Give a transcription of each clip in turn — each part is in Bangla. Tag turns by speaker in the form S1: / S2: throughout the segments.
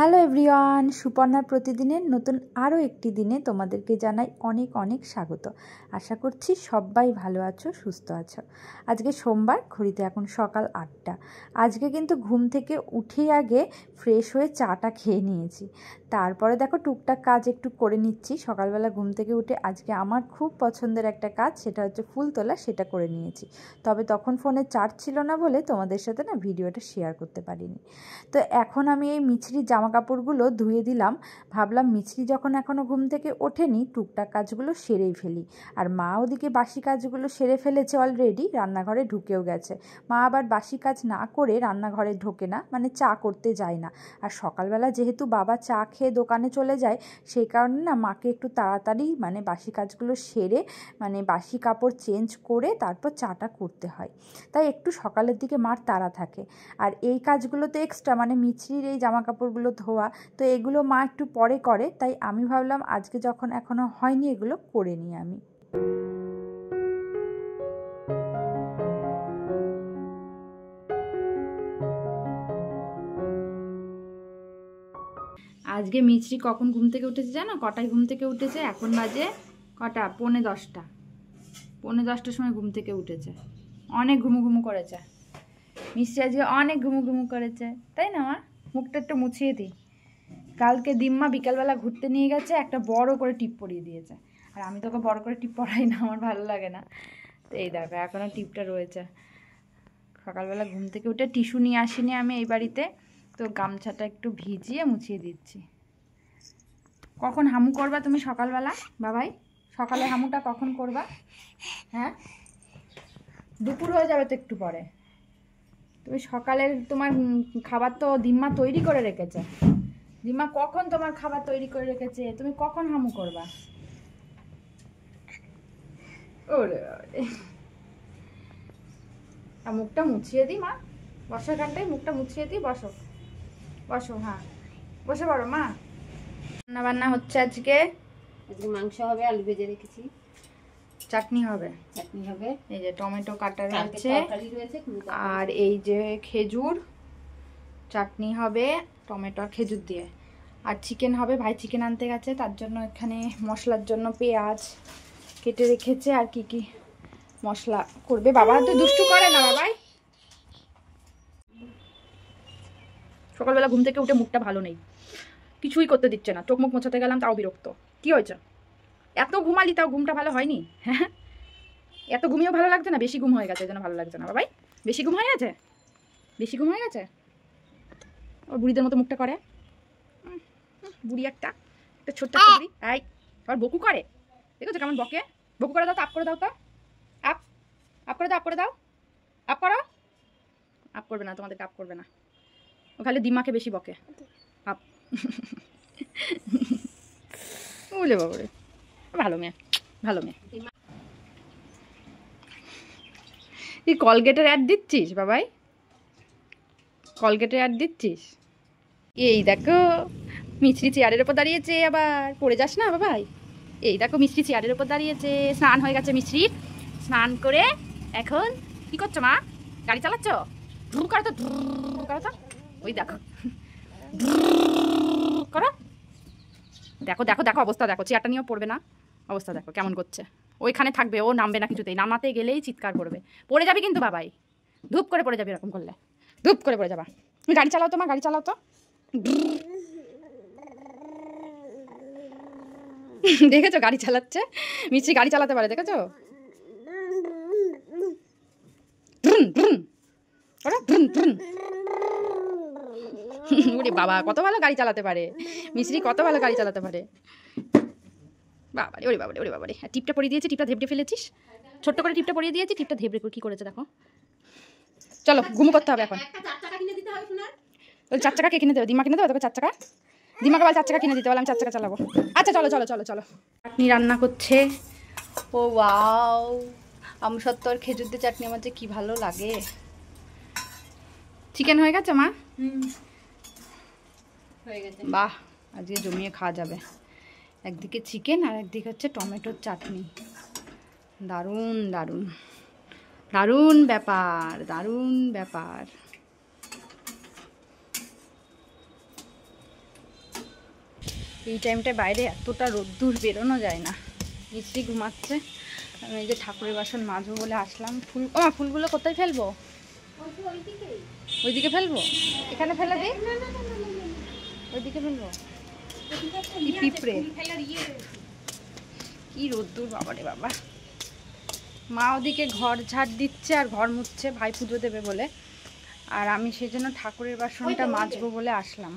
S1: হ্যালো এভরিওয়ান, সুপর্ণার প্রতিদিনের নতুন আরও একটি দিনে তোমাদেরকে জানাই অনেক অনেক স্বাগত। আশা করছি সবাই ভালো আছো, সুস্থ আছো। আজকে সোমবার, ঘড়িতে এখন সকাল 8টা। আজকে কিন্তু ঘুম থেকে উঠেই আগে ফ্রেশ হয়ে চাটা খেয়ে নিয়েছি। তারপরে দেখো টুকটাক কাজ একটু করে নিচ্ছি। সকালবেলা ঘুম থেকে উঠে আজকে আমার খুব পছন্দের একটা কাজ, সেটা হচ্ছে ফুল তোলা, সেটা করে নিয়েছি। তবে তখন ফোনে চার্জ ছিল না বলে তোমাদের সাথে ভিডিওটা শেয়ার করতে পারিনি। তো এখন আমি এই মিছরির জামা কাপড়গুলো ধুয়ে দিলাম। ভাবলাম মিছরি যখন এখনও ঘুম থেকে ওঠেনি, টুকটাক কাজগুলো সেরেই ফেলি। আর মা ওদিকে বাসি কাজগুলো সেরে ফেলেছে অলরেডি, রান্নাঘরে ঢুকেও গেছে। মা আবার বাসি কাজ না করে রান্নাঘরে ঢোকে না, মানে চা করতে যায় না। আর সকালবেলা যেহেতু বাবা চা খেয়ে দোকানে চলে যায়, সেই কারণে মাকে একটু তাড়াতাড়ি বাসি কাজগুলো সেরে বাসি কাপড় চেঞ্জ করে তারপর চাটা করতে হয়। তাই একটু সকালের দিকে মার তাড়া থাকে। আর এই কাজগুলো তো এক্সট্রা, মিছরির এই জামা কাপড়গুলো ধোয়া, তো এগুলো মা একটু পরে করে। তাই আমি ভাবলাম আজকে যখন এখনও হয়নি, এগুলো করে নিই আমি। আজকে মিছরি কখন ঘুম থেকে উঠেছে জানো? কটায় ঘুম থেকে উঠেছে? এখন বাজে কটা? 9:45। 9:45টার সময় ঘুম থেকে উঠেছে। অনেক ঘুমু করেছে মিছরি, আজকে অনেক ঘুমু করেছে, তাই না মা? মুখটা একটু মুছিয়ে দিই। কালকে দিম্মা বিকালবেলা ঘুরতে নিয়ে গেছে, একটা বড় করে টিপ পরিয়ে দিয়েছে। আর আমি তোকে বড় করে টিপ পরাই না, আমার ভালো লাগে না। তো এই দেখো এখনও টিপটা রয়েছে। সকালবেলা ঘুম থেকে উঠে টিস্যু নিয়ে আসিনি আমি এই বাড়িতে, তো গামছাটা একটু ভিজিয়ে মুছিয়ে দিচ্ছি। কখন হামু করবা তুমি সকালবেলা বাবাই? সকালে হামুটা কখন করবা? হ্যাঁ, দুপুর হয়ে যাবে তো একটু পরে। তুমি সকালের তোমার খাবার তো দিম্মা তৈরি করে রেখেছে। দিম্মা কখন তোমার খাবার তৈরি করে রেখেছে, তুমি কখন হামু করবা? ওরে মুখটা মুছিয়ে দিই মা, বসো এখানটায়, মুখটা মুছিয়ে দিই, বসো বসো, হ্যাঁ বসে পড়ো মা। রান্না বান্না হচ্ছে আজকে
S2: মাংস হবে, আলু ভেজে রেখেছি,
S1: চাটনি হবে, এই যে টমেটো কাটা রয়েছে, আর এই যে খেজুর চাটনি হবে টমেটো আর খেজুর দিয়ে। আর চিকেন হবে, ভাই চিকেন আনতে গেছে, তার জন্য এখানে মশলার জন্য পেঁয়াজ কেটে রেখেছে। আর কি কি মশলা করবে, বাবা তো দুষ্টু করে না বাবাই। সকালবেলা ঘুম থেকে উঠে মুখটা ভালো নেই, কিছুই করতে দিচ্ছে না। চোখ মুখ মোছাতে গেলাম তাও বিরক্ত। কি হয়েছে? এত ঘুমালি তাও ঘুমটা ভালো হয়নি? হ্যাঁ, এত ঘুমিয়েও ভালো লাগছে না, বেশি ঘুম হয়ে গেছে, যেন ভালো লাগছে না বাবাই। বেশি ঘুম হয়ে গেছে, বেশি ঘুম হয়ে গেছে। ও বুড়িদের মতো মুখটা করে, বুড়ি একটা ছোট্ট বুড়ি। এই আবার বকু করে, দেখেছো কেমন বকে? বকু করে দাও তো, আপ করে দাও তো, আপ আপ করে দাও, আপ করে দাও, আপ করো। আপ করবে না, তোমাদেরকে আপ করবে না, ও খালি দিমাকে বেশি বকে। আপ বলে বাবরে, ভালো মেয়ে, ভালো মেয়ে। তুই কলগেটের অ্যাড দিচ্ছিস বাবাই? কলগেটের অ্যাড দিচ্ছিস? এই দেখো মিছরি চেয়ারের ওপর দাঁড়িয়েছে, আবার পড়ে যাস না বাবাই। এই দেখো মিছরি চেয়ারের ওপর দাঁড়িয়েছে, স্নান হয়ে গেছে মিছরি। স্নান করে এখন কি করছো মা? গাড়ি চালাচ্ছ? ধুর করো তো, ধুর করো তো। ওই দেখো করো, দেখো দেখো দেখো অবস্থা দেখো, চেয়ারটা নিয়েও পড়বে না, অবস্থা দেখো কেমন করছে। ওইখানে থাকবে, ও নামবে না কিছুতেই, নামাতে গেলেই চিৎকার করবে। পড়ে যাবে কিন্তু বাবাই, ধূপ করে পড়ে যাবে, এরকম করলে ধূপ করে পড়ে যাবা। তুমি গাড়ি চালাও তো মা, গাড়ি চালাও তো। দেখেছো গাড়ি চালাচ্ছে, মিছরি গাড়ি চালাতে পারে, দেখেছো? বাবা কত ভালো গাড়ি চালাতে পারে, মিছরি কত ভালো গাড়ি চালাতে পারে। বাবারে, ওরে বাবারে, ওরে বাবারে। টিপটা পরিয়ে দিয়েছি, টিপটা ধেবড়ে ফেলেছিস, ছোট্ট করে টিপটা পরিয়ে দিয়েছি, টিপটা ধেবড়ে কি করেছে দেখো। চলো ঘুমো করতে হবে এখন। 4 চাকা কে কিনে দেবে? দিমা কিনে দেবে তোকে 4 চাকা? দিমাকে বল 4 চাকা কিনে দিতে, বলে আমি 4 চাকা চালাবো। আচ্ছা চলো চলো চলো চলো। চাটনি রান্না করছে ও, ওয়াও। আমসত্ত্ব আর খেজুর দিয়ে চাটনি আমার যে কি ভালো লাগে। চিকেন হয়ে গেছে মা?
S2: হয়ে গেছে।
S1: বাহ, আজকে জমিয়ে খাওয়া যাবে। একদিকে চিকেন আর একদিকে হচ্ছে টমেটোর চাটনি, দারুণ দারুণ দারুণ ব্যাপার, দারুণ ব্যাপার। এই টাইমটায় বাইরে এতটা রোদ্দুর বেরোনো যায় না। মিষ্টি ঘুমাচ্ছে, আমি এই যে ঠাকুরের বাসন মাজবো বলে আসলাম। ফুলগুলো কোথায় ফেলবো? ওইদিকে ফেলবো? এখানে ফেলে দিই? ওইদিকে ফেলবো? কি পিঁপড়ে, কি রোদ্দুর বাবারে বাবা। মা ওদিকে ঘর ঝাড় দিচ্ছে আর ঘর মুছছে ভাই পুজো দেবে বলে, আর আমি সেই জন্য ঠাকুরের বাসনটা মাজবো বলে আসলাম।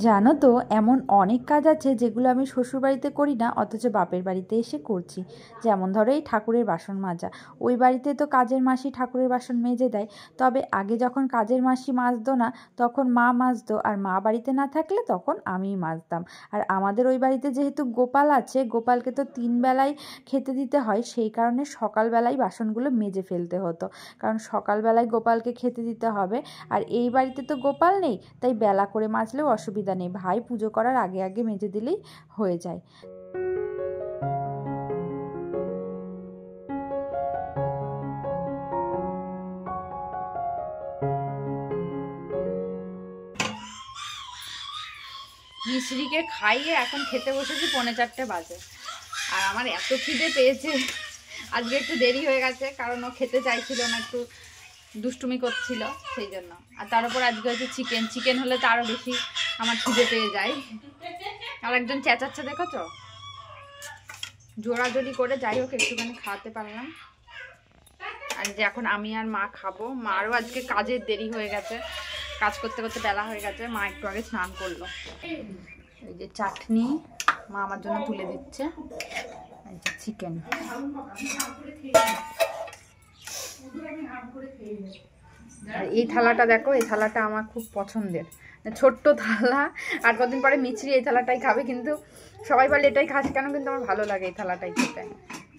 S1: জানো তো, এমন অনেক কাজ আছে যেগুলো আমি শ্বশুরবাড়িতে করি না, অথচ বাপের বাড়িতে এসে করছি। যেমন ধরো এই ঠাকুরের বাসন মাজা। ওই বাড়িতে তো কাজের মাসি ঠাকুরের বাসন মেজে দেয়, তবে আগে যখন কাজের মাসি মাজতো না তখন মা মাজতো, আর মা বাড়িতে না থাকলে তখন আমিই মাজতাম। আর আমাদের ওই বাড়িতে যেহেতু গোপাল আছে, গোপালকে তো 3 বেলায় খেতে দিতে হয়, সেই কারণে সকালবেলায় বাসনগুলো মেজে ফেলতে হতো, কারণ সকালবেলায় গোপালকে খেতে দিতে হবে। আর এই বাড়িতে তো গোপাল নেই, তাই বেলা করে মাজলেও অসুবিধা নেই, ভাই পুজো করার আগে আগে মেজে দিলেই হয়ে যায়। মিশ্রিকে খাইয়ে এখন খেতে বসেছি, 3:45 বাজে। আর আমার এত খিদে পেয়েছে, আজকে একটু দেরি হয়ে গেছে, কারণ ও খেতে চাইছিল না, একটু দুষ্টুমি করছিল সেই জন্য। আর তার উপর আজকে হচ্ছে চিকেন হলে তো আরও বেশি আমার খিদে পেয়ে যায়। আর একজন চেঁচাচ্ছে, দেখেছো? জোড়াজোড়ি করে, যাই হোক একটুখানি খাওয়াতে পারলাম। আর যে এখন আমি আর মা খাবো। মারও আজকে কাজের দেরি হয়ে গেছে, কাজ করতে করতে বেলা হয়ে গেছে। মা একটু আগে স্নান করলো। এই যে চাটনি মা আমার জন্য তুলে দিচ্ছে, এই যে চিকেন। আর এই থালাটা দেখো, এই থালাটা আমার খুব পছন্দের, ছোট্ট থালা। আর কদিন পরে মিছরি এই থালাটাই খাবে, কিন্তু সবাই বলে এটাই খাস কেন, কিন্তু আমার ভালো লাগে এই থালাটাই খেতে।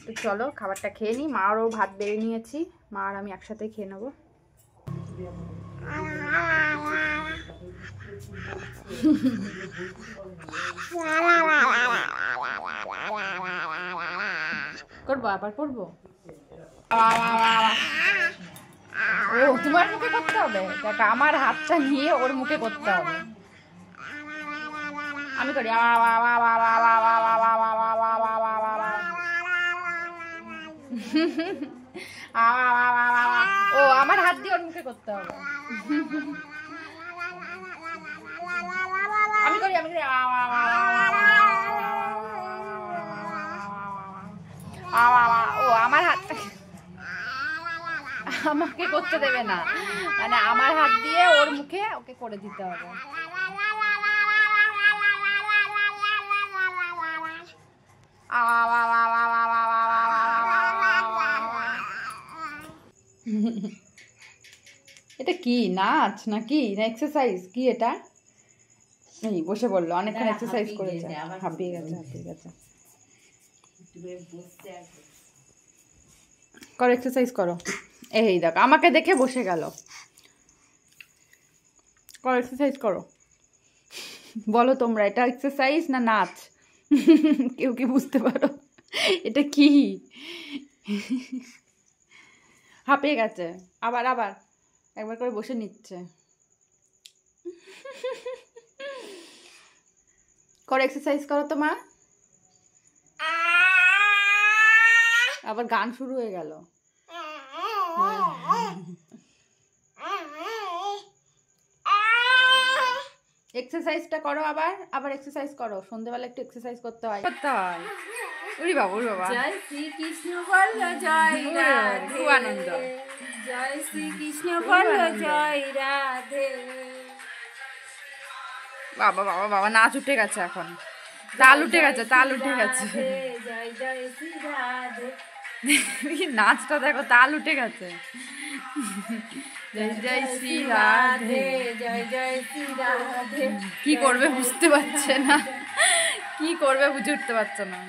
S1: তো চলো খাবারটা খেয়ে নিই। মারও ভাত বেড়ে নিয়েছি, মা আর আমি একসাথে খেয়ে নেবো। করবো, আবার করবো। ও তোমার মুখে করতে হবে? দেখ, আমার হাতটা নিয়ে ওর মুখে করতে হবে। আমি করি। ও আমার হাত দিয়ে ওর মুখে করতে হবে। আমি করি। ও আমার হাতটা আমাকে করতে দেবে না, মানে আমার হাত দিয়ে ওর মুখে ওকে করে দিতে হবে। এটা কি নাচ নাকি না এক্সারসাইজ? কি এটা? এই বসে বললো, অনেকক্ষণ এক্সারসাইজ করেছে, হাঁপিয়ে গেছে। করো, এক্সারসাইজ করো। এই দেখো আমাকে দেখে বসে গেল। করো, এক্সারসাইজ করো। বলো তোমরা, এটা এক্সারসাইজ না নাচ? কেউ কি বুঝতে পারো এটা কি? হাঁপিয়ে গেছে, আবার একবার করে বসে নিচ্ছে। করো, এক্সারসাইজ করো তো মা। আবার গান শুরু হয়ে গেল। এক্সারসাইজটা করো, আবার এক্সারসাইজ করো। সন্ধ্যেবেলা একটু এক্সারসাইজ করতে হয়। উরি বাবা।
S2: জয় শ্রীকৃষ্ণ বল জয় রাধে,
S1: খুব আনন্দ।
S2: জয় শ্রীকৃষ্ণ বল জয় রাধে।
S1: বাবা নাচ উঠে গেছে এখন, তাল উঠে গেছে।
S2: জয় জয় শ্রী রাধে।
S1: নাচটা দেখো, তাল উঠে গেছে। জয় জয় শ্রী রাধে,
S2: জয় জয় শ্রী রাধে।
S1: কি করবে বুঝতে পারছে না, কি করবে বুঝে উঠতে পারছে না।